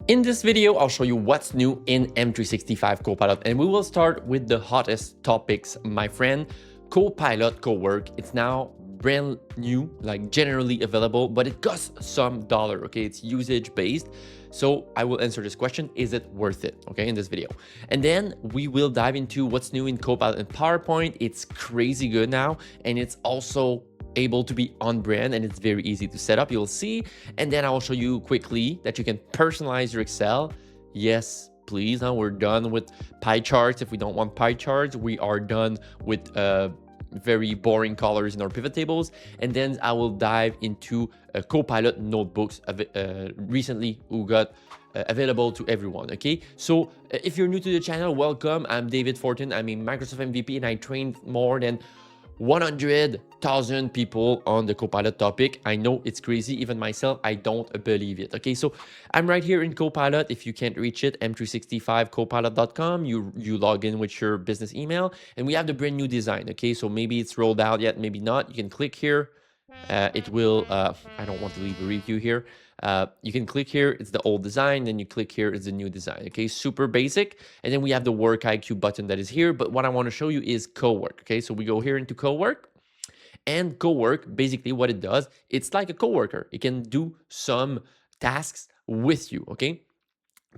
In this video, I'll show you what's new in M365 Copilot, and we will start with the hottest topics, my friend, Copilot Cowork. It's now brand new, like generally available, but it costs some dollar, okay? It's usage based. So I will answer this question, is it worth it, okay, in this video? And then we will dive into what's new in Copilot and PowerPoint. It's crazy good now, and it's also able to be on brand, and it's very easy to set up, you'll see. And then I will show you quickly that you can personalize your Excel. Yes, please. Now we're done with pie charts. If we don't want pie charts, we are done with very boring colors in our pivot tables. And then I will dive into Copilot Notebooks recently who got available to everyone. Okay, so if you're new to the channel, welcome. I'm David Fortin. I'm a Microsoft MVP, and I trained more than 100,000 people on the Copilot topic. I know it's crazy, even myself, I don't believe it. Okay, so I'm right here in Copilot. If you can't reach it, m365copilot.com, you log in with your business email, and we have the brand new design. Okay, so maybe it's rolled out yet, maybe not. You can click here. It will, I don't want to leave a review here. You can click here, it's the old design, then you click here, it's the new design. Okay, super basic. And then we have the work IQ button that is here, but what I want to show you is Cowork. Okay, so we go here into Cowork, and Cowork, basically what it does, it's like a coworker. It can do some tasks with you, okay?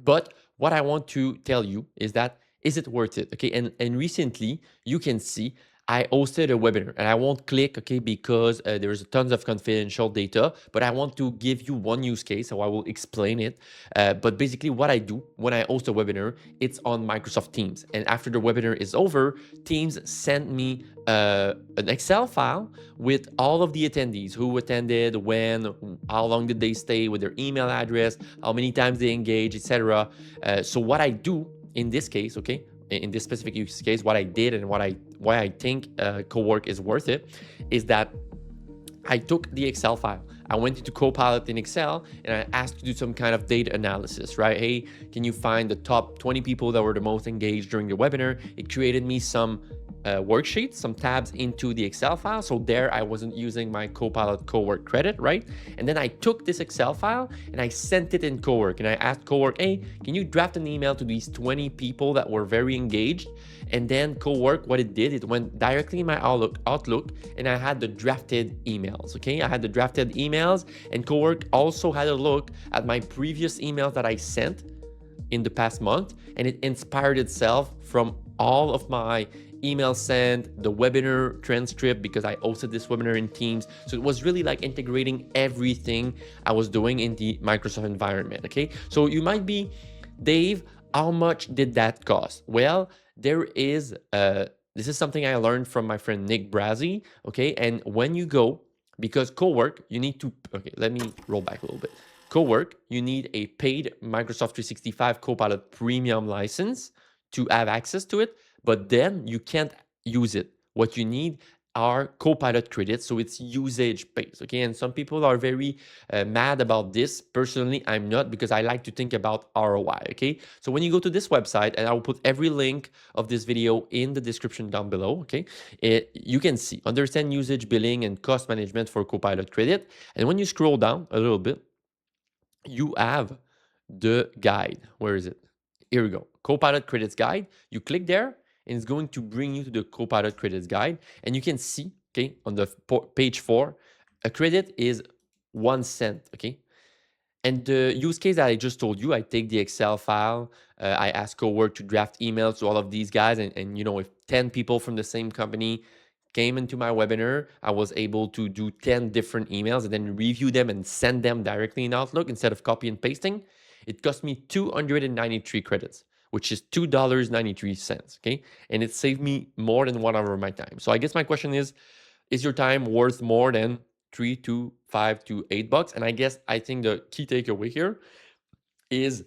But what I want to tell you is that, is it worth it? Okay, and recently you can see I hosted a webinar, and I won't click, okay, because there's tons of confidential data, but I want to give you one use case, so I will explain it. But basically what I do when I host a webinar, it's on Microsoft Teams. And after the webinar is over, Teams sent me an Excel file with all of the attendees, who attended, when, how long did they stay, with their email address, how many times they engage, etc. So what I do in this case, okay, in this specific use case, what I did and why I think Cowork is worth it is that I took the Excel file. I went into Copilot in Excel, and I asked to do some kind of data analysis, right? Hey, can you find the top 20 people that were the most engaged during the webinar? It created me some worksheets, some tabs into the Excel file. So there I wasn't using my Copilot Cowork credit, right? And then I took this Excel file and I sent it in Cowork, and I asked Cowork, hey, can you draft an email to these 20 people that were very engaged? And then Cowork, what it did, it went directly in my Outlook, and I had the drafted emails, okay? I had the drafted emails, and Cowork also had a look at my previous emails that I sent in the past month, and it inspired itself from all of my email sent, the webinar transcript, because I hosted this webinar in Teams. So it was really like integrating everything I was doing in the Microsoft environment, okay? So you might be, Dave, how much did that cost? Well, there is, this is something I learned from my friend Nick Brazzi, okay? And when you go, because Cowork, you need to, okay, let me roll back a little bit. Cowork, you need a paid Microsoft 365 Copilot Premium license to have access to it, but then you can't use it. What you need are Copilot credits, so it's usage based, okay? And some people are very mad about this. Personally, I'm not, because I like to think about ROI, okay? So when you go to this website, and I will put every link of this video in the description down below, okay? You can see, understand usage, billing, and cost management for Copilot credit. And when you scroll down a little bit, you have the guide. Where is it? Here we go. Copilot credits guide. You click there, and it's going to bring you to the Copilot credits guide. And you can see, okay, on the page 4, a credit is 1 cent, okay? And the use case that I just told you, I take the Excel file, I ask Cowork to draft emails to all of these guys, and you know, if 10 people from the same company came into my webinar, I was able to do 10 different emails and then review them and send them directly in Outlook instead of copy and pasting. It cost me 293 credits, which is $2.93, okay? And it saved me more than 1 hour of my time. So I guess my question is your time worth more than $3 to $5 to $8? And I think the key takeaway here is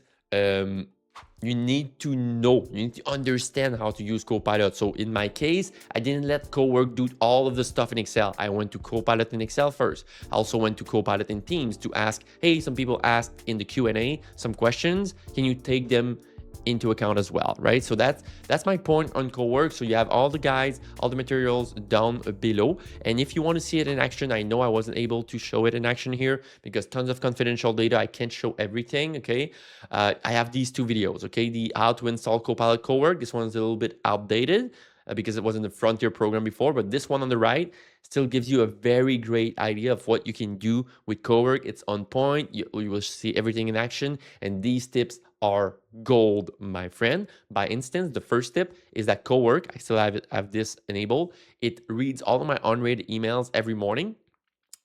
you need to know, you need to understand how to use Copilot. So in my case, I didn't let Cowork do all of the stuff in Excel. I went to Copilot in Excel first. I also went to Copilot in Teams to ask, hey, some people asked in the Q&A some questions. Can you take them into account as well, right? So that's my point on Cowork. So you have all the guides, all the materials down below. And if you want to see it in action, I know I wasn't able to show it in action here because tons of confidential data. I can't show everything, okay? I have these two videos, okay? The how to install Copilot Cowork. This one's a little bit outdated because it was in the Frontier program before, but this one on the right still gives you a very great idea of what you can do with Cowork. It's on point. You will see everything in action, and these tips are gold, my friend. By instance, the first tip is that Cowork, I still have this enabled. It reads all of my unread emails every morning.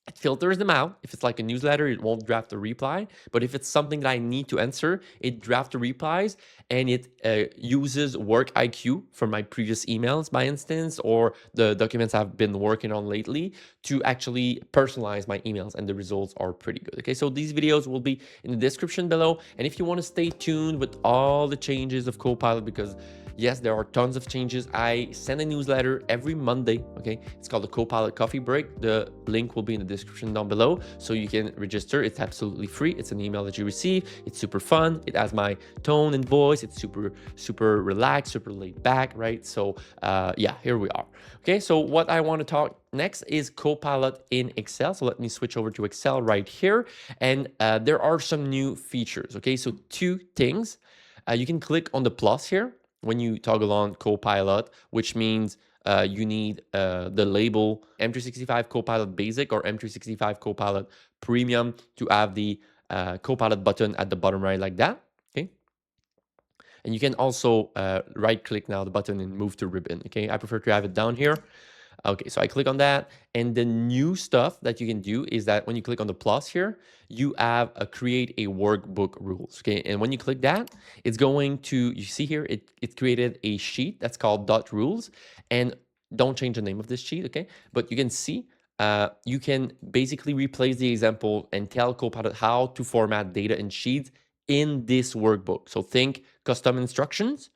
It filters them out. If it's like a newsletter, it won't draft a reply. But if it's something that I need to answer, it drafts the replies, and it uses Work IQ from my previous emails, by instance, or the documents I've been working on lately to actually personalize my emails, and the results are pretty good. Okay, so these videos will be in the description below. And if you want to stay tuned with all the changes of Copilot, because yes, there are tons of changes. I send a newsletter every Monday, okay? It's called the Copilot Coffee Break. The link will be in the description down below, so you can register. It's absolutely free. It's an email that you receive. It's super fun. It has my tone and voice. It's super relaxed, super laid back, right? So yeah, here we are. Okay, so what I want to talk next is Copilot in Excel. So let me switch over to Excel right here. And there are some new features, okay? So two things. You can click on the plus here when you toggle on Copilot, which means you need the label M365 Copilot Basic or M365 Copilot Premium to have the Copilot button at the bottom right like that, okay? And you can also right-click now the button and move to ribbon, okay? I prefer to have it down here. Okay, so I click on that, and the new stuff that you can do is that when you click on the plus here, you have a create a workbook rules, okay? And when you click that, it's going to, you see here, it created a sheet that's called dot rules, and don't change the name of this sheet, okay? But you can see, you can basically replace the example and tell Copilot how to format data in sheets in this workbook. So think custom instructions,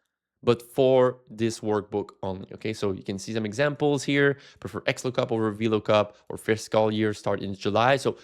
but for this workbook only, okay? So you can see some examples here, prefer XLOOKUP over VLOOKUP, or fiscal year start in July. So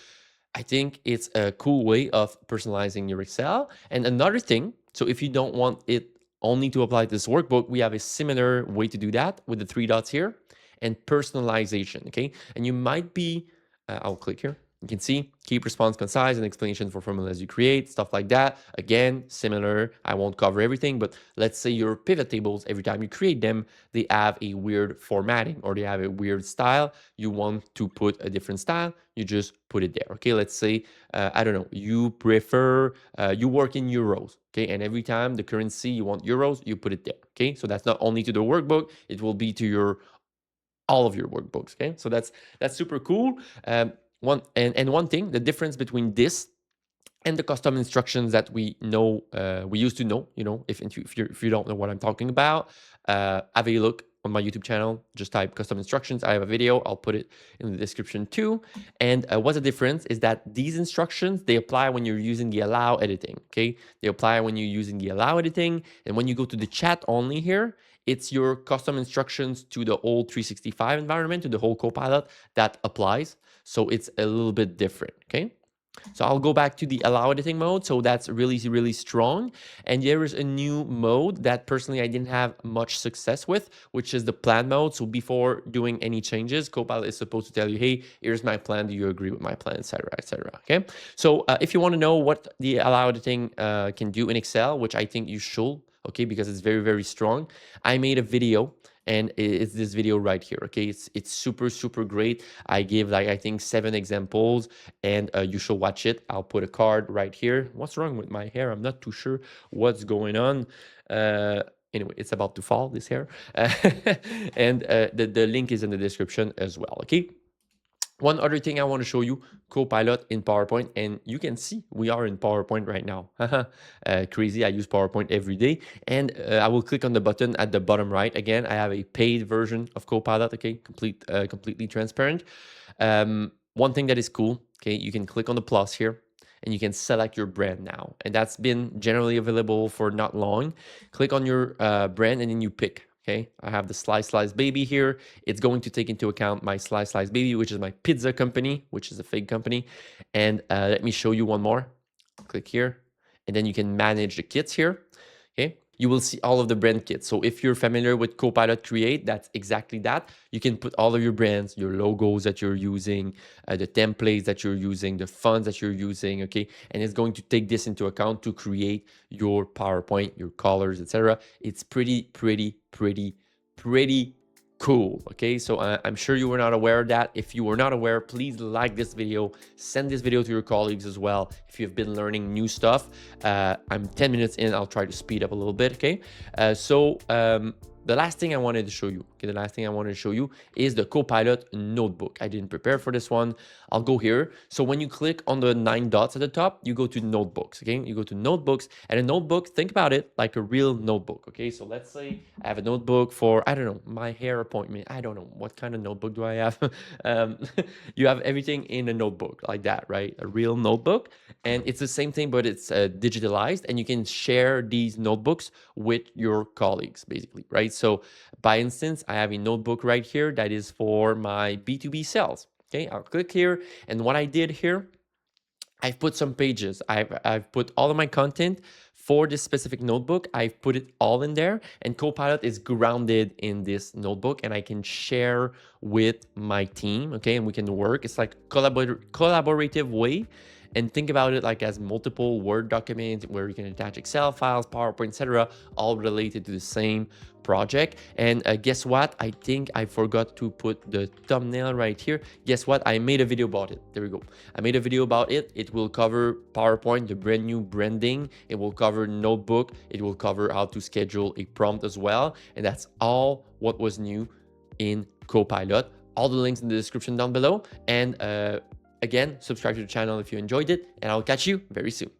I think it's a cool way of personalizing your Excel. And another thing, so if you don't want it only to apply to this workbook, we have a similar way to do that with the three dots here and personalization, okay? And you might be, I'll click here. You can see keep response concise and explanation for formulas you create, stuff like that. Again, similar. I won't cover everything, but let's say your pivot tables, every time you create them, they have a weird formatting or they have a weird style. You want to put a different style, you just put it there. Okay, let's say, I don't know, you prefer, you work in euros. Okay, and every time the currency you want euros, you put it there. Okay, so that's not only to the workbook, it will be to your all of your workbooks. Okay, so that's super cool. One thing, the difference between this and the custom instructions that we know, we used to know, you know, if you don't know what I'm talking about, have a look on my YouTube channel. Just type custom instructions. I have a video. I'll put it in the description too. And what's the difference is that these instructions, they apply when you're using the allow editing. Okay, they apply when you're using the allow editing, and when you go to the chat only here, it's your custom instructions to the old 365 environment, to the whole Copilot that applies. So it's a little bit different, okay? So I'll go back to the allow editing mode. So that's really strong. And there is a new mode that personally I didn't have much success with, which is the plan mode. So before doing any changes, Copilot is supposed to tell you, hey, here's my plan. Do you agree with my plan, etc., etc. Okay. So if you want to know what the allow editing can do in Excel, which I think you should, okay, because it's very strong, I made a video. And it's this video right here, okay? It's super great. I give like, I think 7 examples, and you should watch it. I'll put a card right here. What's wrong with my hair? I'm not too sure what's going on. Anyway, it's about to fall, this hair. And the link is in the description as well, okay? One other thing I want to show you, Copilot in PowerPoint, and you can see we are in PowerPoint right now. Crazy, I use PowerPoint every day, and I will click on the button at the bottom right. Again, I have a paid version of Copilot, okay, completely transparent. One thing that is cool, okay, you can click on the plus here, and you can select your brand now, and that's been generally available for not long. Click on your brand, and then you pick. Okay, I have the Slice Baby here. It's going to take into account my Slice Baby, which is my pizza company, which is a fake company. And let me show you one more. Click here, and then you can manage the kits here. Okay, you will see all of the brand kits. So if you're familiar with Copilot Create, that's exactly that. You can put all of your brands, your logos that you're using, the templates that you're using, the fonts that you're using, okay? And it's going to take this into account to create your PowerPoint, your colors, etc. It's pretty cool. Okay, so I'm sure you were not aware of that. If you were not aware, please like this video, send this video to your colleagues as well if you've been learning new stuff. I'm 10 minutes in, I'll try to speed up a little bit. Okay, the last thing I wanted to show you, is the Copilot Notebook. I didn't prepare for this one. I'll go here. So when you click on the 9 dots at the top, you go to Notebooks. Okay, you go to Notebooks, and a notebook, think about it like a real notebook. Okay, so let's say I have a notebook for, I don't know, my hair appointment. I don't know what kind of notebook do I have. You have everything in a notebook like that, right? A real notebook, and it's the same thing, but it's digitalized, and you can share these notebooks with your colleagues, basically, right? So by instance, I have a notebook right here that is for my B2B sales. Okay, I'll click here, and what I did here, I've put some pages. I've put all of my content for this specific notebook. I've put it all in there, and Copilot is grounded in this notebook, and I can share with my team. Okay, and we can work. It's like collaborative way. And think about it like as multiple Word documents where you can attach Excel files, PowerPoint, etc., all related to the same project. And guess what? I think I forgot to put the thumbnail right here. Guess what? I made a video about it. There we go. I made a video about it. It will cover PowerPoint, the brand new branding. It will cover Notebook. It will cover how to schedule a prompt as well. And that's all what was new in Copilot. All the links in the description down below. And again, subscribe to the channel if you enjoyed it, and I'll catch you very soon.